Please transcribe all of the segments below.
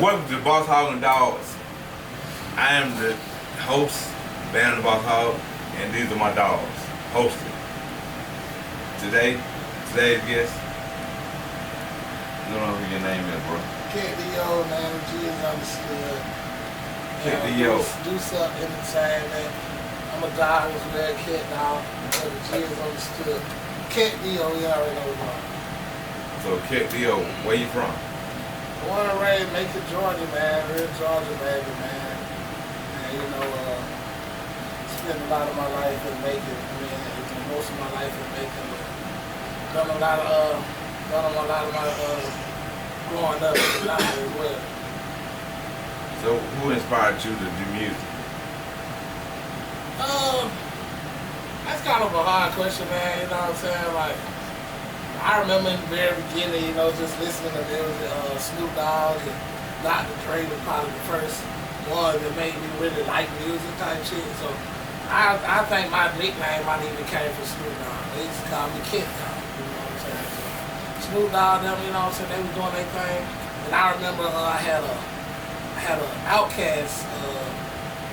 Welcome to Boss Hog and Dogs. I am the host, Band of Boss Hog, and these are my dogs, hosted. Today's guest, I don't know who your name is, bro. Cat D.O., man, G is understood. Cat D.O. Do something entertainment. I'm a dog as well, cat dog, but the G is understood. Cat D.O., you already know what. So Cat D.O., where you from? Born and raised, Macon, Georgia, man. Real Georgia, baby, man. And, you know, spent a lot of my life in Macon. I mean, most of my life in Macon. Done a lot of my growing up in life as well. So who inspired you to do music? That's kind of a hard question, man. You know what I'm saying? Like, I remember in the very beginning, you know, just listening to music, Snoop Dogg and Dr. Dre was probably the first one that made me really like music type shit. So I think my nickname might even came from Snoop Dogg. They used to call me Kid Dog, you know what I'm saying? So Snoop Dogg, them, you know what I'm saying, they was doing their thing. And I remember I had an Outkast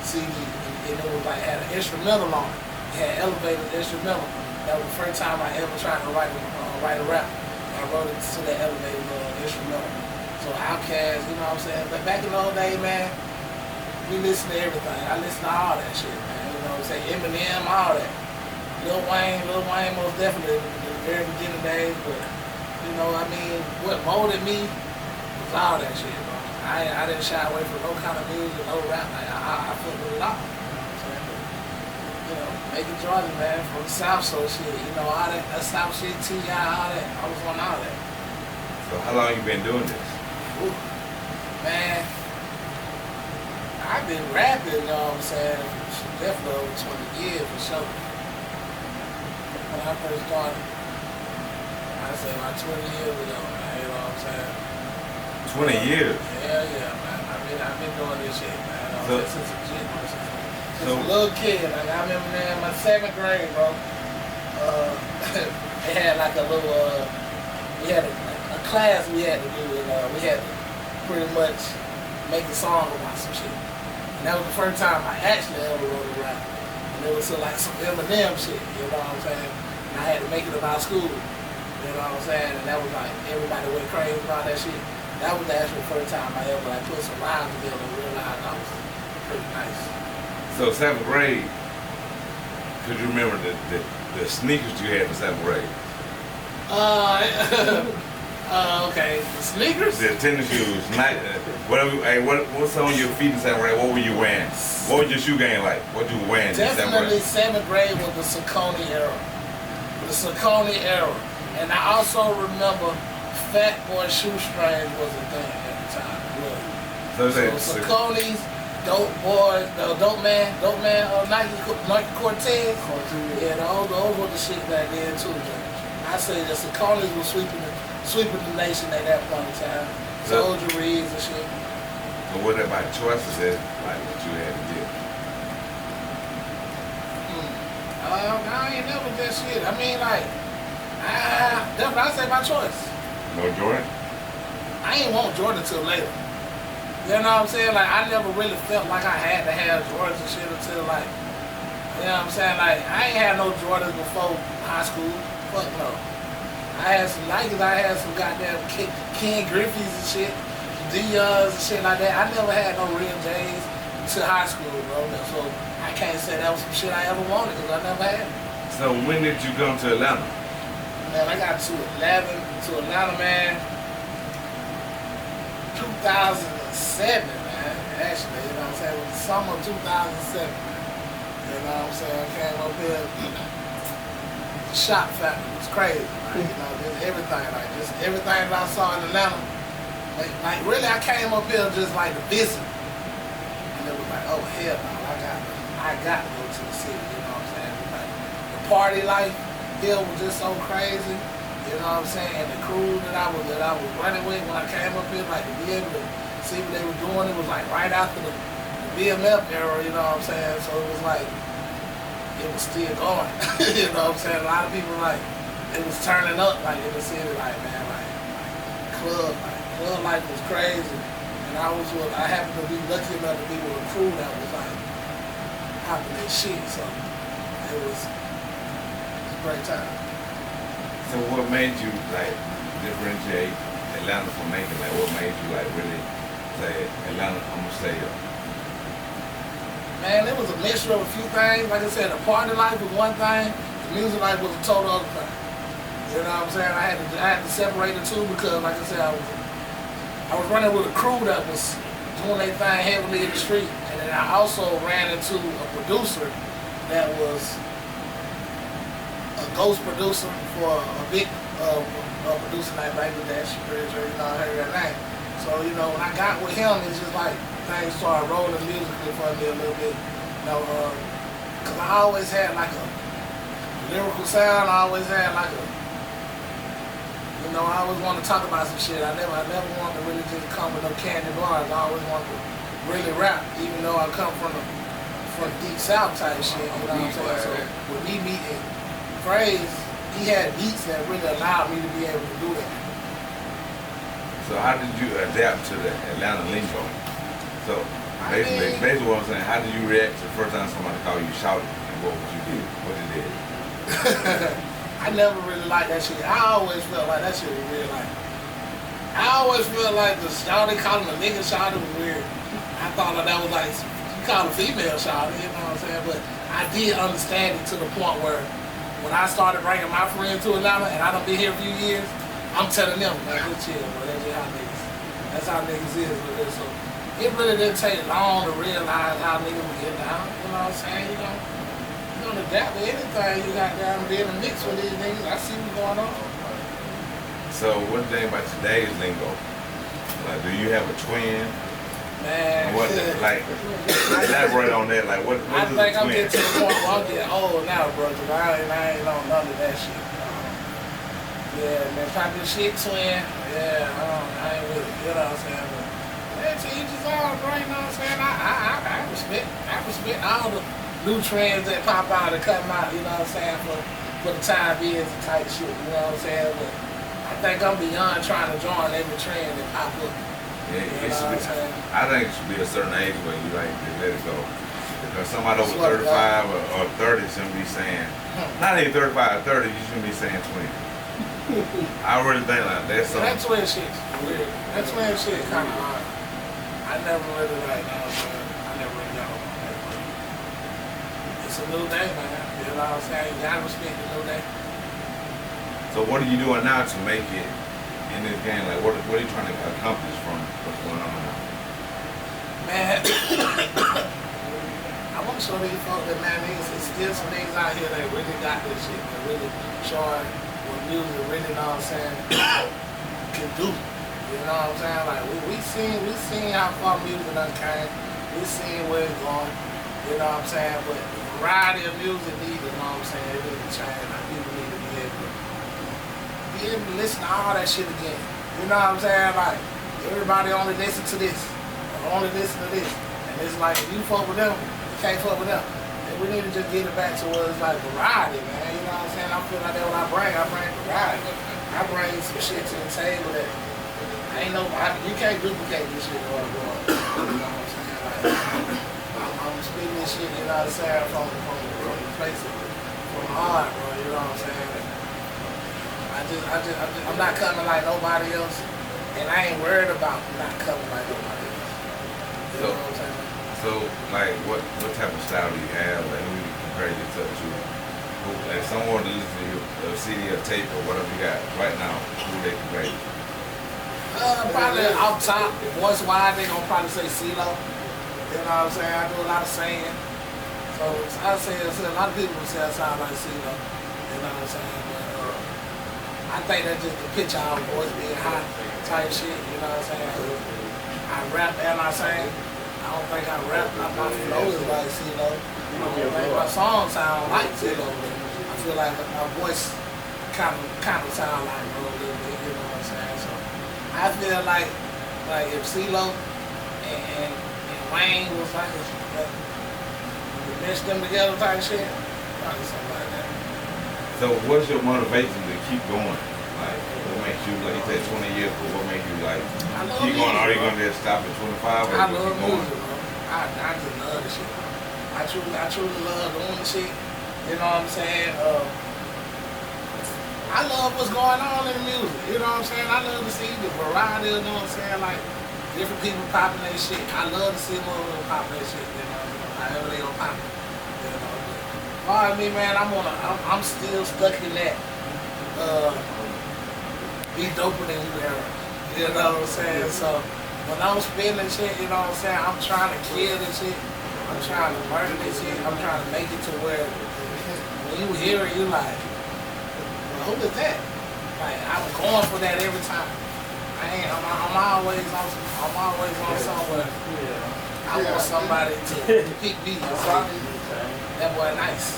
CD, and it was like, had an instrumental on it. It had elevated instrumental. That was the first time I ever tried to write a rap. I wrote it to that elevated instrumental. So Outkast, you know what I'm saying? But back in the old days, man, we listened to everything. I listened to all that shit, man. You know what I'm saying? Eminem, all that. Lil Wayne most definitely in the very beginning days. But, you know, I mean, what molded me was all that shit, bro. I didn't shy away from no kind of music, no rap. Like, I fucked with it all. You know, Macon, Georgia, man, from the South, so shit, you know, all that South shit, T.I., all that, I was on all that. So how long you been doing this? Ooh, man, I've been rapping, you know what I'm saying, definitely over 20 years for sure. When I first started, I'd say about 20 years ago, man, you know what I'm saying? 20 years? Yeah, man, I've been doing this shit, man, since a kid. So, a little kid, like I remember in my 7th grade, bro. They had like a little, we had a class we had to do, and we had to pretty much make a song about some shit. And that was the first time I actually ever wrote a rap. And it was like some Eminem shit, you know what I'm saying? And I had to make it about school, you know what I'm saying? And that was like, everybody went crazy about that shit. That was the actual first time I ever like put some rhymes together and realized that was pretty nice. So 7th grade, could you remember the sneakers you had in 7th grade? Okay, the sneakers? The tennis shoes, whatever. Hey, what's on your feet in 7th grade? What were you wearing? What was your shoe game like? What you were wearing in 7th grade? Definitely 7th grade was the Saucony era. The Saucony era. And I also remember Fat Boy shoestrings was a thing at the time. Really. So Saucony's, Dope Man, Nike Cortez. Yeah, those were the shit back then too. I say the Sauconys was sweeping the nation at that point in time. Soldier Reeds and shit. But what about choices that like what you had to get? I ain't never that shit. I mean, like, definitely I say my choice. No Jordan? I ain't want Jordan till later. You know what I'm saying? Like, I never really felt like I had to have Jordans and shit until, like, you know what I'm saying? Like, I ain't had no Jordans before high school. Fuck no. I had some Nikes, I had some goddamn Ken Griffey's and shit, Dion's and shit like that. I never had no real J's until high school, bro. So I can't say that was some shit I ever wanted because I never had it. So when did you come to Atlanta? Man, I got to Atlanta, man, 2007, man, actually, you know what I'm saying, it was the summer of 2007, man. You know what I'm saying, I came up here, the shop factory was crazy, like, you know, just everything that I saw in Atlanta, like really I came up here just like to visit, and it was like, oh hell no, I got to go to the city, you know what I'm saying, like, the party life here was just so crazy. You know what I'm saying? And the crew that I was running with when I came up here, like to be able to see what they were doing, it was like right after the BMF era, you know what I'm saying? So it was like, it was still going. You know what I'm saying? A lot of people like, it was turning up like in the city, like man, like club life was crazy. And I happened to be lucky enough to be with a crew that was like hopping that shit. So it was a great time. So what made you like differentiate Atlanta from Macon? Like what made you like really say Atlanta, I'm gonna stay up? Man, it was a mixture of a few things. Like I said, the party life was one thing, the music life was a total other thing. You know what I'm saying? I had to separate the two because, like I said, I was running with a crew that was doing their thing heavily in the street, and then I also ran into a producer that was a ghost producer for a big producer named Bangladesh. You know, I heard that name. So you know, when I got with him, it's just like things started rolling musically for me a little bit. You know, because I always had like a lyrical sound. I always had like a, you know, I always wanted to talk about some shit. I never wanted to really just come with no candy bars. I always wanted to really rap, even though I come from deep south type shit. You know what I'm saying? So with me meeting Phrase, he had beats that really allowed me to be able to do that. So how did you adapt to the Atlanta lingo? So basically what I'm saying, how did you react to the first time somebody called you shouting, and what would you do? What you did? I never really liked that shit. I always felt like that shit was weird. Like, I always felt like the shouting, calling a nigga shouting was weird. I thought that was like, you call a female shouting, you know what I'm saying? But I did understand it to the point where when I started bringing my friends to Atlanta, and I done been here a few years, I'm telling them, man, just chill, bro. That's how niggas is with it. So it really didn't take long to realize how niggas would get down. You know what I'm saying? You don't adapt to anything. You got down being a mix with these niggas. I see what's going on. So what do you think about today's lingo? Like, do you have a twin? Man, what, like, elaborate on that. Like, what I is think a twin? I'm getting to the point where I'm getting old now, bro. Cause I ain't on none of that shit. Yeah, man, probably shit twin. Yeah, I ain't with it. You know what I'm saying? But man, to each his own, bro. You know what I'm saying? I respect all the new trends that pop out and come out. You know what I'm saying? For the time being and type shit. You know what I'm saying? But I think I'm beyond trying to join every trend that pop up. Yeah, it should be, I think it should be a certain age where you like to let it go. Because somebody over 35 or 30 shouldn't be saying, not even 35 or 30, you shouldn't be saying 20. I really think like that's something. That twin shit's weird. That twin shit is kind of hard. I never really like that. I never really got on that. It's a new day, man. You know what I'm saying? You gotta respect the new day. So what are you doing now to make it in this game? Like what are you trying to accomplish from what's going on now? Man, I want to show these folks that, man, it's still some niggas out here that really got this shit. That really showing what music really, know what I'm saying, can do. You know what I'm saying? Like we seen how far music done came. We seen where it's going. You know what I'm saying? But the variety of music needs, you know what I'm saying, it really changed. Like people need to be able to listen to all that shit again. You know what I'm saying? Like everybody only listen to this, or only listen to this. And it's like if you fuck with them, you can't fuck with them. And we need to just get it back to where it's like variety, man. You know what I'm saying? I feel like that's what I bring variety. I bring some shit to the table that ain't nobody, you can't duplicate this shit or what. You know what I'm saying? Like, I'm speaking this shit, you know what I'm saying, from the place of, from the heart, bro, you know what I'm saying? I'm not coming like nobody else, and I ain't worried about not coming like nobody else. You know what I'm saying? So, like, what type of style do you have? Like, who you compare yourself to? Who, like, someone to listen to your CD or tape or whatever you got right now, who they compare you to? Probably off top, voice wide, they gonna probably say CeeLo. You know what I'm saying? I do a lot of singing. So I say a lot of people say I sound like CeeLo. You know what I'm saying? But I think that's just the pitch of our voice being hot type shit. You know what I'm saying? I rap and I sing. I don't think I rap. My flow is like CeeLo. I don't think my song sound like CeeLo. I feel like my voice kind of sound like bro a little bit. You know what I'm saying? So I feel like if CeeLo and Wayne was like we meshed them together type shit, probably something like that. So what's your motivation to keep going? Like, what makes you, like you said, 20 years, but what made you like, I love keep going, music, are you bro. going to just stop at 25 or I you love keep going? music, bro. I just love the shit. I truly love doing the shit. You know what I'm saying? I love what's going on in the music. You know what I'm saying? I love to see the variety. You know what I'm saying? Like different people popping their shit. I love to see more people popping their shit. You know, however they gonna pop it. You know. But, me, man, I'm still stuck in that. Be doper than you era. You know what I'm saying? So when I'm spinning shit, you know what I'm saying? I'm trying to kill this shit. I'm trying to murder this shit. I'm trying to make it to where when you hear it, you like, well, who is that? Like I'm going for that every time. I'm always on somewhere. I want somebody to pick me or something. That boy nice.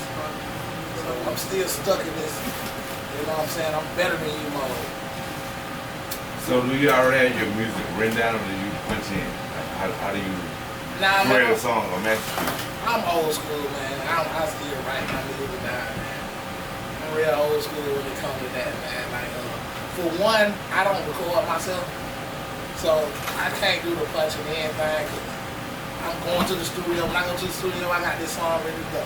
So I'm still stuck in this. You know what I'm saying? I'm better than you, mode. So do you already have your music written down or do you punch in? Like, how do you create a song or master? I'm old school, man. I still write my music down, man. I'm real old school when it comes to that, man. Like, for one, I don't record myself, so I can't do the punching in thing. I'm going to the studio. When I go to the studio, I got this song ready to go.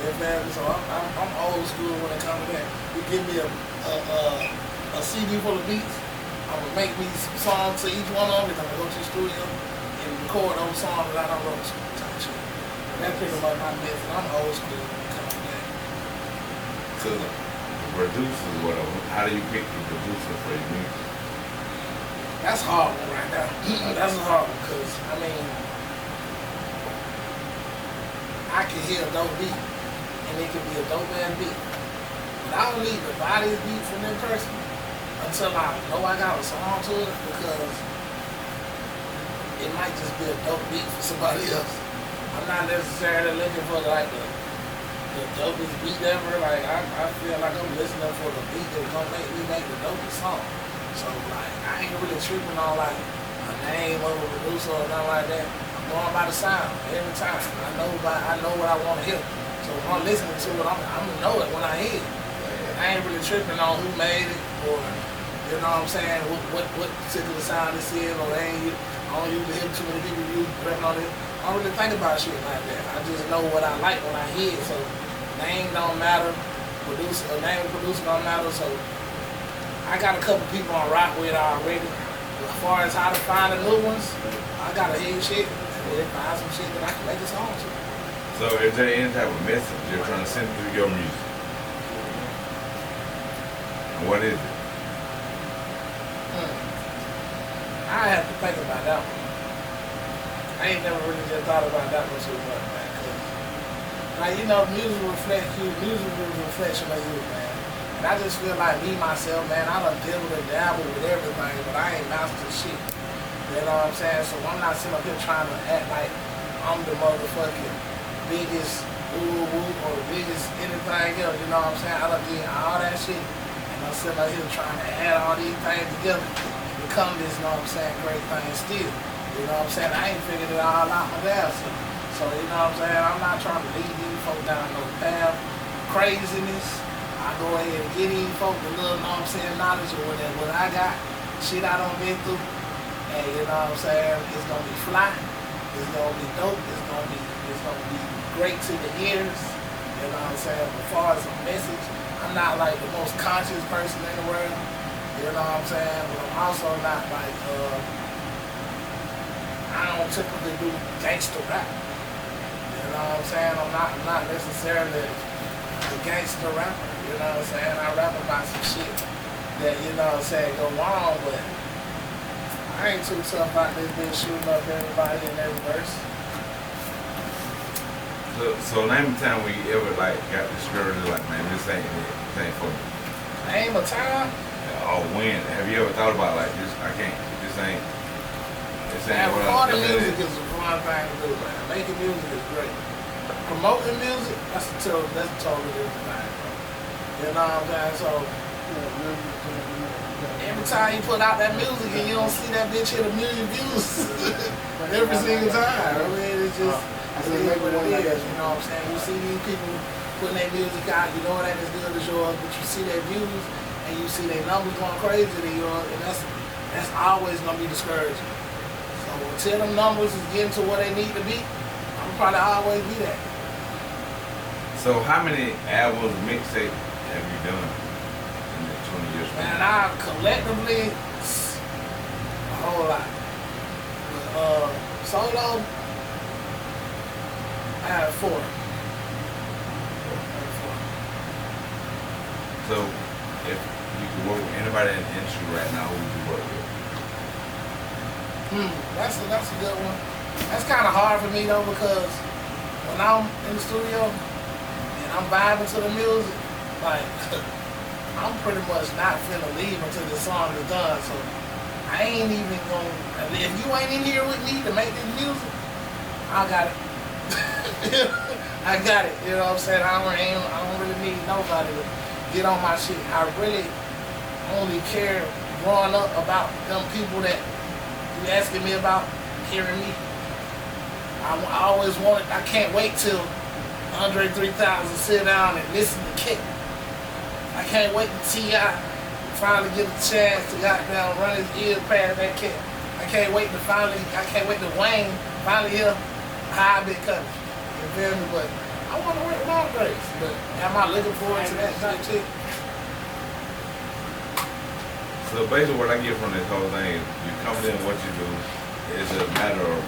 You know, so I'm old school when it comes to that. You give me a CD full of beats. I'm gonna make me some songs to each one of them. I'm gonna go to the studio and record those songs that I don't wrote. Type shit. That's pretty much my method. I'm old school when it comes to that. So the producers, whatever. How do you pick the producer for your music? That's a hard one right now. That's a hard one because I can hear a dope beat and it can be a dope ass beat. But I don't need the body's beat from that person until I know I got a song to it because it might just be a dope beat for somebody else. I'm not necessarily looking for like the dopest beat ever. Like I feel like I'm listening for the beat that's gonna make me make the dopest song. So like I ain't really tripping on like a name of a producer or nothing like that. I'm going by the sound every time. I know what I want to hear. So when I'm listening to it, I'm gonna know it when I hear it. I ain't really tripping on who made it or you know what I'm saying, what particular sound this is or I don't usually hear too many people rapping on it. I don't really think about shit like that. I just know what I like when I hear it. So name don't matter, name of producer don't matter. So I got a couple people on rock with already. As far as how to find the new ones, I gotta hear shit and find some shit that I can make a song to. So is there any type of message you're trying to send through your music? And what is it? I have to think about that one. I ain't never really just thought about that one too much, man. Cause, like, you know, music reflects you. Music is a reflection of you, man. And I just feel like me, myself, man, I done dabbled and dabbled with everything, but I ain't mastered shit. You know what I'm saying? So I'm not sitting up here trying to act like I'm the motherfucking biggest woo-woo or the biggest anything else. You know what I'm saying? I done did all that shit. And I'm sitting up here trying to add all these things together. Become this, you know what I'm saying, great thing still. You know what I'm saying? I ain't figured it all out my damn self. So, you know what I'm saying? I'm not trying to lead these folk down no path craziness. I go ahead and get these folk the little, you know what I'm saying, knowledge of what I got, shit I done been through. And you know what I'm saying? It's gonna be fly. It's gonna be dope. It's gonna be great to the ears. You know what I'm saying? As far as a message, I'm not like the most conscious person in the world. You know what I'm saying? But I'm also not like, I don't typically do gangster rap. You know what I'm saying? I'm not necessarily a gangster rapper. You know what I'm saying? I rap about some shit that, you know what I'm saying, go wrong, but I ain't too tough out this bitch shooting up everybody in every verse. So name a time when you ever like got discouraged, like, man, this ain't it. This ain't for me. Name a time? Or when? Have you ever thought about like this? I can't. This ain't Man, what recording music is a fun thing to do, man. Making music is great. Promoting music, that's a totally different thing, bro. You know what I'm saying? So every time you put out that music and you don't see that bitch hit 1 million views every single time. I mean, it's just what it is. You know what I'm saying? You see these people putting their music out, you know it ain't as good as yours, but you see their views, and you see their numbers going crazy, then and that's always gonna be discouraging. So until them numbers is getting to where they need to be, I'm probably always be that. So how many albums, mixtape have you done in the 20 years? Man, I collectively a whole lot. But solo, I have 4. So if you could work with anybody in the industry right now, who would you work with? That's a good one. That's kind of hard for me though, because when I'm in the studio and I'm vibing to the music, like I'm pretty much not finna leave until the song is done. So I ain't even gonna. If you ain't in here with me to make this music, I got it. I got it. You know what I'm saying? I don't really need nobody to get on my shit. I really only care growing up about them people that you asking me about hearing me. I always wanted. I can't wait till Andre 3000 sit down and listen to Kick. I can't wait to T.I. finally get a chance to goddamn run his ears past that cat. I can't wait to Wayne finally hear how I been coming. You feel me? But I want to work with all grades. But am I looking forward to that type shit? So basically what I get from this whole thing is you come in what you do, it's a matter of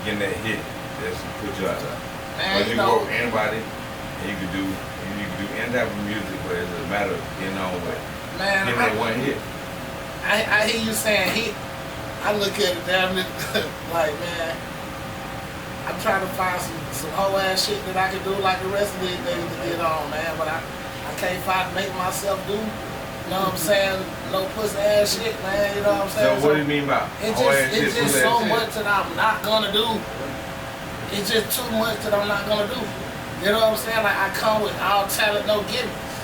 getting that hit that's put you out there. Man, you can work with anybody and you can do any type of music, but it's a matter of getting on with getting that one hit. I hear you saying hit. I look at it damn it like, man, I'm trying to find some whole ass shit that I can do like the rest of these niggas to get on, man, but I can't make myself do. You know what I'm saying? No pussy ass shit, man. You know what I'm saying? So what do you mean by it's just so much that I'm not gonna do. It's just too much that I'm not gonna do. You know what I'm saying? Like I come with all talent, no gimmicks.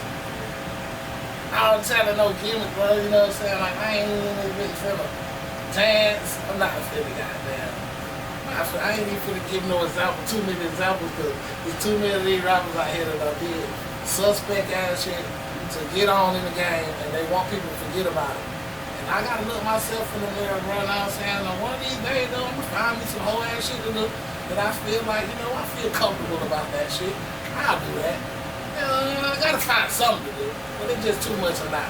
All talent, no gimmicks, bro. You know what I'm saying? Like I ain't even this big finna dance. I'm not finna goddamn. I ain't even finna give no example, too many examples, because there's too many of these rappers out here that I did suspect ass shit to get on in the game, and they want people to forget about it. And I gotta look myself in the mirror and run out saying, one of these days, though, I'm gonna find me some whole ass shit to do that I feel like, I feel comfortable about that shit. I'll do that. I gotta find something to do, but it's just too much of that.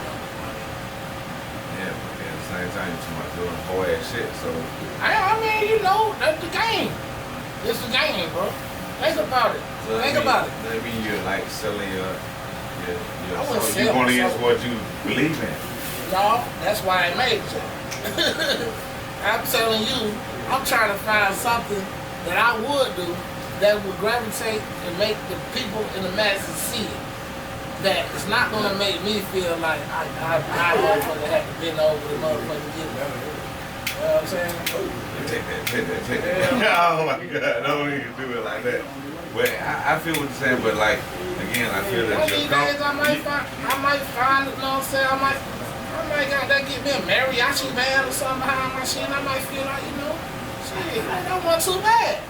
Yeah, but at the same time, you're too much doing whole ass shit, so. I mean, that's the game. It's the game, bro. Think about it. So about it. That mean you're like selling your sell you're going myself. against what you believe in. No, that's why I made it. I'm telling you, I'm trying to find something that I would do that would gravitate and make the people in the masses see it. That it's not gonna make me feel like I motherfucker had to bend over the motherfucker to get it. You know what I'm saying? Take that. Oh my God, don't even do it like that. But I feel what you're saying, but like, again, I feel that one of these days I might find, you know what I'm saying? I might gotta get me a mariachi band or something behind my shit, and I might feel like, shit, that wasn't too bad.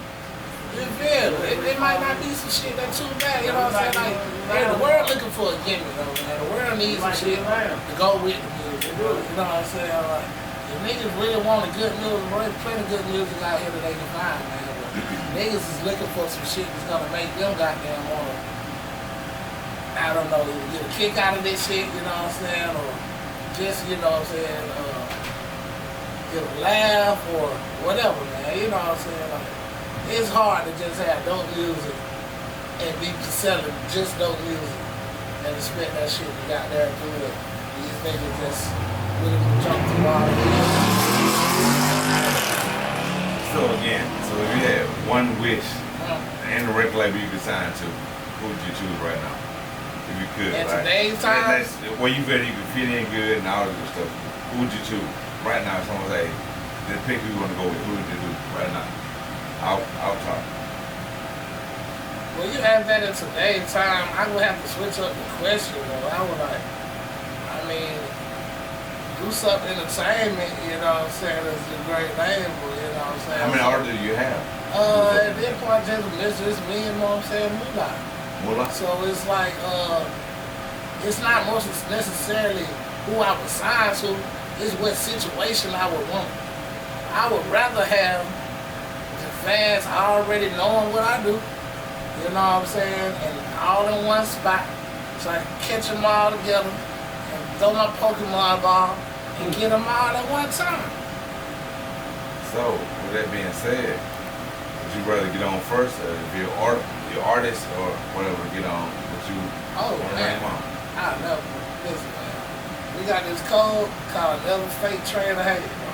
You feel me? It might not be some shit that's too bad, you know what I'm saying? Like, the world looking for a gimmick, though, man. The world needs some shit to go with the music. You know what I'm saying? Like, if niggas really want a good music, there's plenty of good music out here that they can find, man. Niggas is looking for some shit that's gonna make them goddamn wanna, I don't know, either get a kick out of this shit, you know what I'm saying, or just, you know what I'm saying, get a laugh or whatever, man, you know what I'm saying, like, it's hard to just have dope music and be selling just dope music and expect that shit to got there and do it. These niggas just really jump through all the So again, if you had one wish and a record label you could sign to, who would you choose right now? If you could, at right? today's time, where you feel you could fit in good and all this good stuff, who would you choose? Right now, if someone say, the pick who you want to go with, who would you do right now? I'll talk. Well, you ask that at today's time, I would have to switch up the question, though. I would do something entertainment, you know what I'm saying, is a great label, you know what I'm saying. How many artists do you have? At this point, just me, you know what I'm saying, Moolah. Moolah? So it's like, it's not most necessarily who I was signed to, it's what situation I would want. I would rather have the fans already knowing what I do, you know what I'm saying, and all in one spot, so I can catch them all together and throw my Pokemon ball and get them all at one time. So, with that being said, would you rather get on first, or if you're your artist or whatever, get on? Would you Oh want to man, name on? I never, listen man, we got this code called never fake train to hate, bro.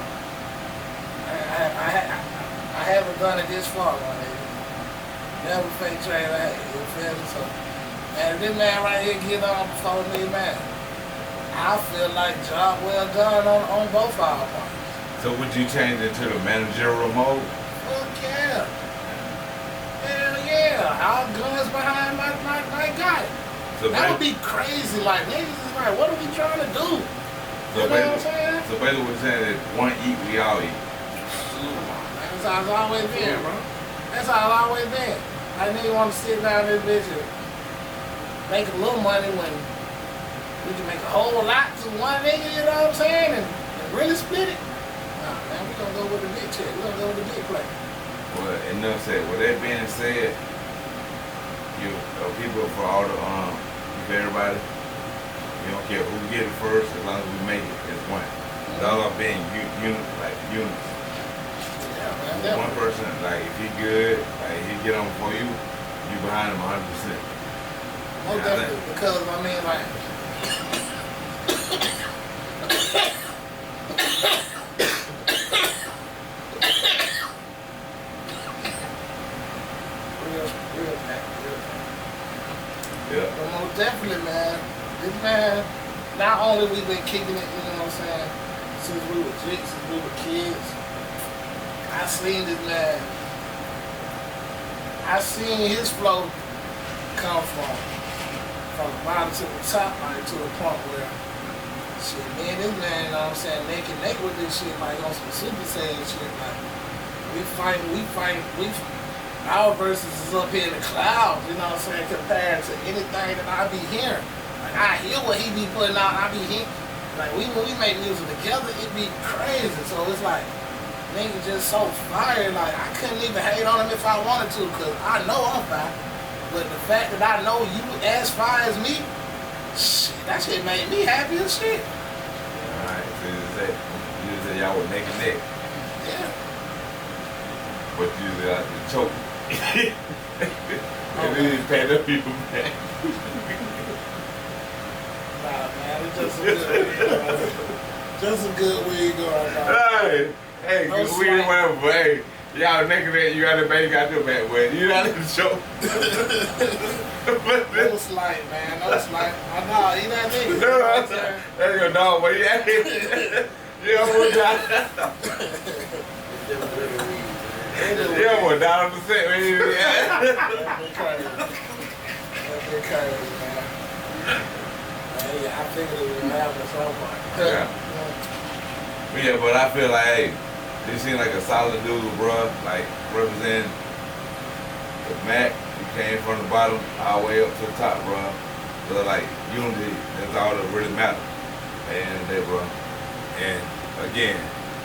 I haven't done it this far, my nigga. Never fake train to hate, you feel me? So, man, if this man right here get on before me, man, I feel like job well done on both our parts. So would you change it to the managerial mode? Fuck yeah. Hell yeah. All guns behind my guy. So That would be crazy. Like, niggas is like, what are we trying to do? So You know what I'm saying? So basically we're saying that one eat, we all eat. That's how it's always been, bro. That's how it's always been. I nigga want to sit down this bitch and make a little money when we can make a whole lot to one nigga, you know what I'm saying? And really split it. Nah, man, we gonna go with the big check. We gonna go with the big play. Well, enough said. With that being said, you people for all the for everybody, you don't care who get it first as long as we make it as one. It's all about being units. Yeah, man. One person, like if he good, like he get on before you, you behind him 100%. Most definitely, because I mean, like, real fact. Yeah. But most definitely, man, this man, not only we been kicking it, you know what I'm saying, since we were jigs, since we were kids, I seen this man, I seen his flow come from the bottom to the top, like to the point where, shit, me and this man, you know what I'm saying, neck and neck with this shit, like on some Super Saiyan shit, like, we fight, our verses is up here in the clouds, you know what I'm saying, compared to anything that I be hearing. Like, I hear what he be putting out, I be hearing, like, when we make music together, it be crazy, so it's like, nigga just so fire, like, I couldn't even hate on him if I wanted to, because I know I'm fire. But the fact that I know you as far as me, shit, that shit made me happy as shit. Alright, so you said y'all were neck and neck. Yeah. But you said the choke. And then you pat up people back. Nah, man, it's just a good weed. Just a good weed going on. Hey, No good weed or slight. whatever, but hey, y'all neck and neck, you got the baby, got your back, but you not in the choke. No slight, man, no slight. I know, he that nigga. You know what I'm saying? That's your dog, but yeah. You almost died. You almost died on the set, man. That's been crazy, man. Yeah, I figured it would happen at some point. Yeah. Yeah, but I feel like, hey, this seems like a solid dude, bro. Like, representing the Mac. You came from the bottom all the way up to the top, bro. So, like, unity, that's all that really matters. And that, bro. And, again,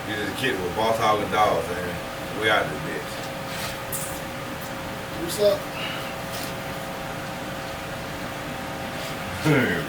you just a kid with Boss Hog and Dogs, and we out this bitch. What's up? Crazy.